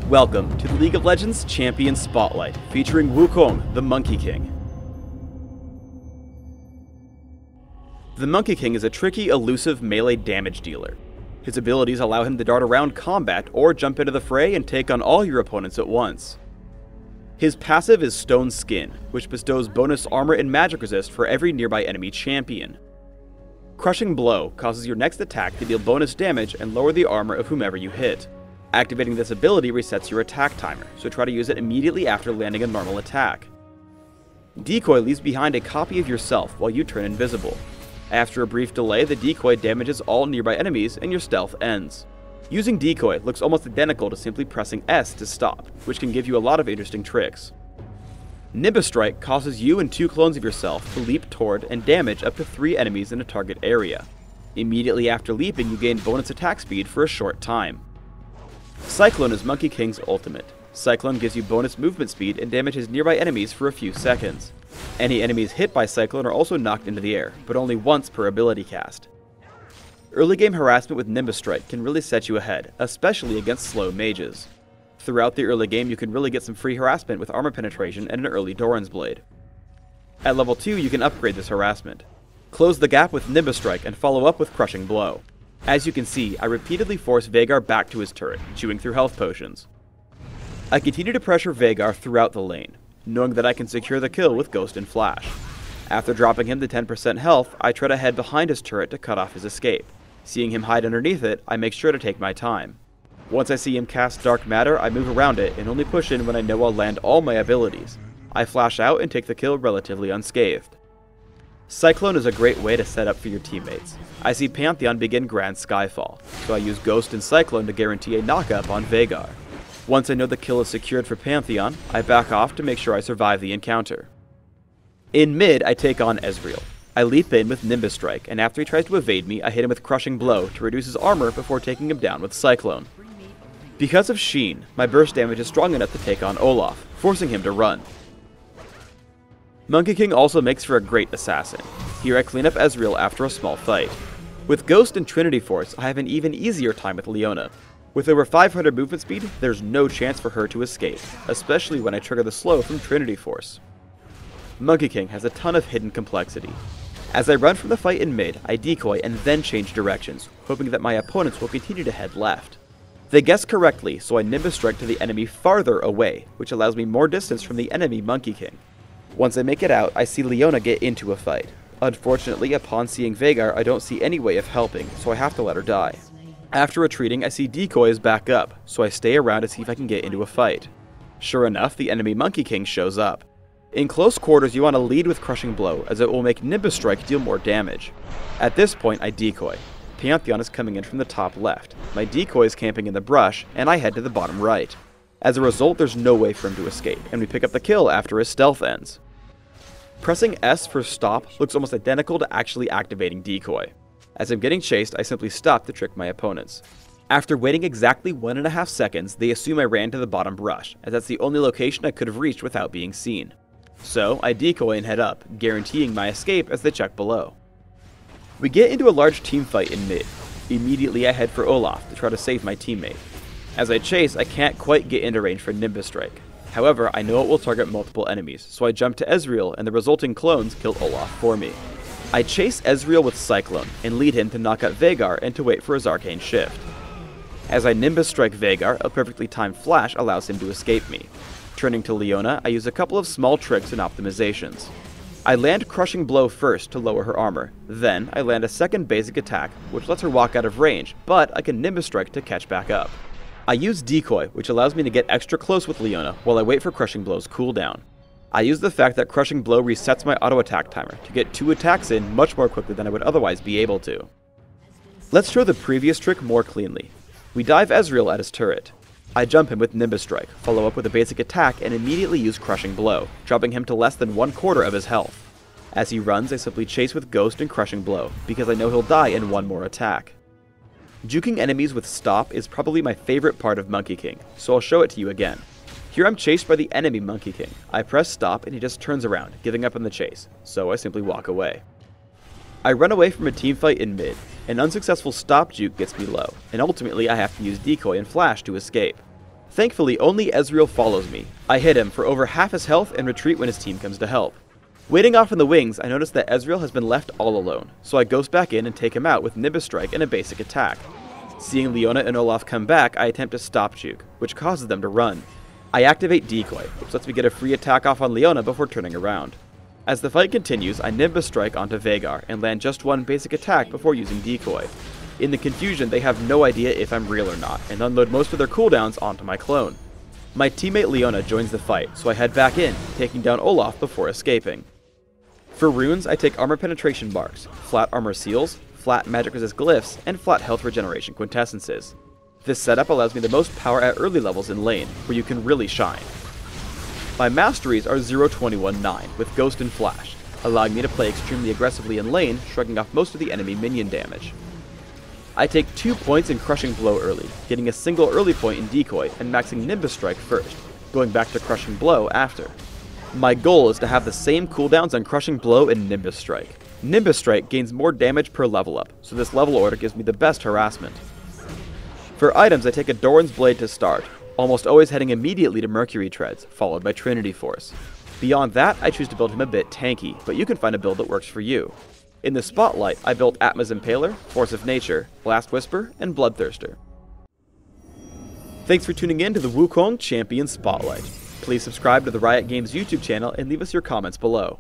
Welcome to the League of Legends Champion Spotlight, featuring Wukong, the Monkey King. The Monkey King is a tricky, elusive melee damage dealer. His abilities allow him to dart around combat or jump into the fray and take on all your opponents at once. His passive is Stone Skin, which bestows bonus armor and magic resist for every nearby enemy champion. Crushing Blow causes your next attack to deal bonus damage and lower the armor of whomever you hit. Activating this ability resets your attack timer, so try to use it immediately after landing a normal attack. Decoy leaves behind a copy of yourself while you turn invisible. After a brief delay, the decoy damages all nearby enemies and your stealth ends. Using Decoy looks almost identical to simply pressing S to stop, which can give you a lot of interesting tricks. Nimbus Strike causes you and 2 clones of yourself to leap toward and damage up to 3 enemies in a target area. Immediately after leaping, you gain bonus attack speed for a short time. Cyclone is Monkey King's ultimate. Cyclone gives you bonus movement speed and damages nearby enemies for a few seconds. Any enemies hit by Cyclone are also knocked into the air, but only once per ability cast. Early game harassment with Nimbus Strike can really set you ahead, especially against slow mages. Throughout the early game, you can really get some free harassment with armor penetration and an early Doran's Blade. At level 2, you can upgrade this harassment. Close the gap with Nimbus Strike and follow up with Crushing Blow. As you can see, I repeatedly force Veigar back to his turret, chewing through health potions. I continue to pressure Veigar throughout the lane, knowing that I can secure the kill with Ghost and Flash. After dropping him to 10% health, I try to head behind his turret to cut off his escape. Seeing him hide underneath it, I make sure to take my time. Once I see him cast Dark Matter, I move around it and only push in when I know I'll land all my abilities. I flash out and take the kill relatively unscathed. Cyclone is a great way to set up for your teammates. I see Pantheon begin Grand Skyfall, so I use Ghost and Cyclone to guarantee a knockup on Veigar. Once I know the kill is secured for Pantheon, I back off to make sure I survive the encounter. In mid, I take on Ezreal. I leap in with Nimbus Strike, and after he tries to evade me, I hit him with Crushing Blow to reduce his armor before taking him down with Cyclone. Because of Sheen, my burst damage is strong enough to take on Olaf, forcing him to run. Monkey King also makes for a great assassin. Here I clean up Ezreal after a small fight. With Ghost and Trinity Force, I have an even easier time with Leona. With over 500 movement speed, there's no chance for her to escape, especially when I trigger the slow from Trinity Force. Monkey King has a ton of hidden complexity. As I run from the fight in mid, I decoy and then change directions, hoping that my opponents will continue to head left. They guess correctly, so I Nimbus Strike to the enemy farther away, which allows me more distance from the enemy Monkey King. Once I make it out, I see Leona get into a fight. Unfortunately, upon seeing Veigar, I don't see any way of helping, so I have to let her die. After retreating, I see Decoy is back up, so I stay around to see if I can get into a fight. Sure enough, the enemy Monkey King shows up. In close quarters, you want to lead with Crushing Blow, as it will make Nimbus Strike deal more damage. At this point, I decoy. Pantheon is coming in from the top left. My decoy is camping in the brush, and I head to the bottom right. As a result, there's no way for him to escape, and we pick up the kill after his stealth ends. Pressing S for stop looks almost identical to actually activating Decoy. As I'm getting chased, I simply stop to trick my opponents. After waiting exactly 1.5 seconds, they assume I ran to the bottom brush, as that's the only location I could have reached without being seen. So, I decoy and head up, guaranteeing my escape as they check below. We get into a large team fight in mid. Immediately I head for Olaf to try to save my teammate. As I chase, I can't quite get into range for Nimbus Strike. However, I know it will target multiple enemies, so I jump to Ezreal and the resulting clones kill Olaf for me. I chase Ezreal with Cyclone and lead him to knock out Veigar and to wait for his arcane shift. As I Nimbus Strike Veigar, a perfectly timed flash allows him to escape me. Turning to Leona, I use a couple of small tricks and optimizations. I land Crushing Blow first to lower her armor, then I land a second basic attack which lets her walk out of range, but I can Nimbus Strike to catch back up. I use Decoy, which allows me to get extra close with Leona while I wait for Crushing Blow's cooldown. I use the fact that Crushing Blow resets my auto attack timer to get 2 attacks in much more quickly than I would otherwise be able to. Let's show the previous trick more cleanly. We dive Ezreal at his turret. I jump him with Nimbus Strike, follow up with a basic attack, and immediately use Crushing Blow, dropping him to less than 1/4 of his health. As he runs, I simply chase with Ghost and Crushing Blow, because I know he'll die in one more attack. Juking enemies with stop is probably my favorite part of Monkey King, so I'll show it to you again. Here I'm chased by the enemy Monkey King. I press stop and he just turns around, giving up on the chase, so I simply walk away. I run away from a teamfight in mid. An unsuccessful stop juke gets me low, and ultimately I have to use Decoy and Flash to escape. Thankfully, only Ezreal follows me. I hit him for over half his health and retreat when his team comes to help. Waiting off in the wings, I notice that Ezreal has been left all alone, so I ghost back in and take him out with Nimbus Strike and a basic attack. Seeing Leona and Olaf come back, I attempt to stop Juke, which causes them to run. I activate Decoy, which lets me get a free attack off on Leona before turning around. As the fight continues, I Nimbus Strike onto Veigar and land just one basic attack before using Decoy. In the confusion, they have no idea if I'm real or not, and unload most of their cooldowns onto my clone. My teammate Leona joins the fight, so I head back in, taking down Olaf before escaping. For runes, I take armor penetration marks, flat armor seals, flat magic resist glyphs, and flat health regeneration quintessences. This setup allows me the most power at early levels in lane, where you can really shine. My masteries are 0-21-9 with Ghost and Flash, allowing me to play extremely aggressively in lane, shrugging off most of the enemy minion damage. I take 2 points in Crushing Blow early, getting a single early point in Decoy and maxing Nimbus Strike first, going back to Crushing Blow after. My goal is to have the same cooldowns on Crushing Blow and Nimbus Strike. Nimbus Strike gains more damage per level up, so this level order gives me the best harassment. For items, I take a Doran's Blade to start, almost always heading immediately to Mercury Treads, followed by Trinity Force. Beyond that, I choose to build him a bit tanky, but you can find a build that works for you. In the Spotlight, I built Atma's Impaler, Force of Nature, Blast Whisper, and Bloodthirster. Thanks for tuning in to the Wukong Champion Spotlight. Please subscribe to the Riot Games YouTube channel and leave us your comments below.